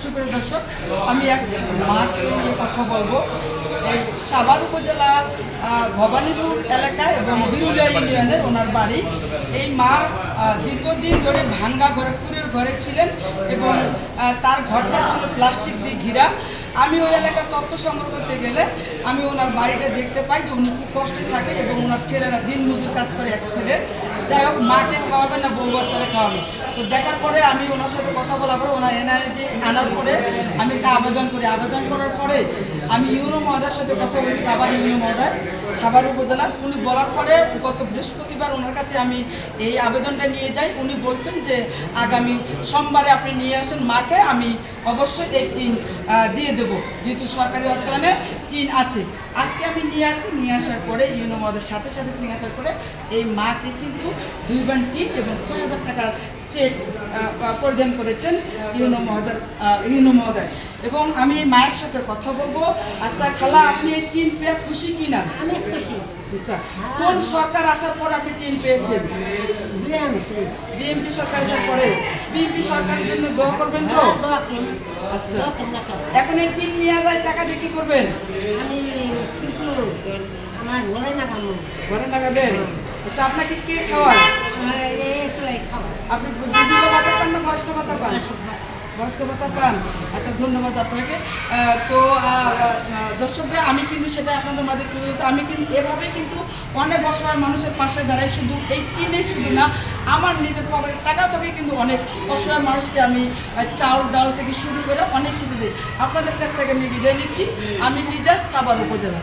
সুপ্রিয় দর্শক, আমি এক মাকে নিয়ে কথা বলবো। এই সাভার উপজেলা ভবানীপুর এলাকায় এবং বিরুলিয়া ইউনিয়নের ওনার বাড়ি। এই মা দীর্ঘদিন ধরে ভাঙ্গা ঘরে কুড়ের ঘরে ছিলেন এবং তার ঘরটা ছিল প্লাস্টিক দিয়ে ঘিরা। আমি ওই এলাকার তথ্য সংগ্রহ করতে গেলে আমি ওনার বাড়িটা দেখতে পাই যে উনি কী কষ্টে থাকে এবং ওনার ছেলেরা দিন মজুর কাজ করে, এক ছেলে। যাই হোক, মাকে খাওয়াবে না বউ বাচ্চারা খাওয়াবে। তো দেখার পরে আমি ওনার সাথে কথা বলার পরে ওনার এনআইডি আনার পরে আমি একটা আবেদন করি। আবেদন করার পরে আমি ইউনো মহোদয়ের সাথে কথা বলি, সাভার ইউনো মহোদয়, সাভার উপজেলা। উনি বলার পরে গত বৃহস্পতিবার ওনার কাছে আমি এই আবেদনটা নিয়ে যাই। উনি বলছেন যে আগামী সোমবারে আপনি নিয়ে আসেন মাকে, আমি অবশ্যই এই টিন দিয়ে দেবো, যেহেতু সরকারি অর্থায়নে টিন আছে। আজকে আমি নিয়ে আসি, নিয়ে আসার পরে ইউনো মহোদয়ের সাথে সাথে সিগনেচার করে এই মাকে কিন্তু 2 বান টিন এবং 6,000 টাকার চেক প্রদান করেছেন ইউনো মহোদয়। এবং আমি মায়ের সাথে কথা বলবো। আচ্ছা খালা, আপনি এই টিন পেয়ে খুশি কিনা? আমি খুশি। আচ্ছা, কোন সরকার আসার পর আপনি টিন পেয়েছেন? বিএনপি সরকার আসার পরে। বিএনপি সরকারের জন্য দোয়া করবেন তো? আচ্ছা, এখন এই টিন নিয়ে যায় টাকা দিয়ে কি করবেন? আমি আমার ঘরে লাগাবো। ঘরে লাগাবেন? আচ্ছা, আপনাকে কে খাওয়ায়? আপনি বৃদ্ধ ভাতা পান না বয়স্ক ভাতা পান? বয়স্ক ভাতা পান। আচ্ছা, ধন্যবাদ আপনাকে। তো দর্শকরা, আমি কিন্তু সেটা আপনাদের মাঝে তুলে ধরতে, আমি কিন্তু এভাবে কিন্তু অনেক অসহায় মানুষের পাশে দাঁড়াই। শুধু এই টিনে শুধু না, আমার নিজের পকেটের টাকা থেকে কিন্তু অনেক অসহায় মানুষকে আমি চাউল ডাল থেকে শুরু করে অনেক কিছু দিই। আপনাদের কাছ থেকে আমি বিদায় নিচ্ছি। আমি লিজা, সাভার উপজেলা।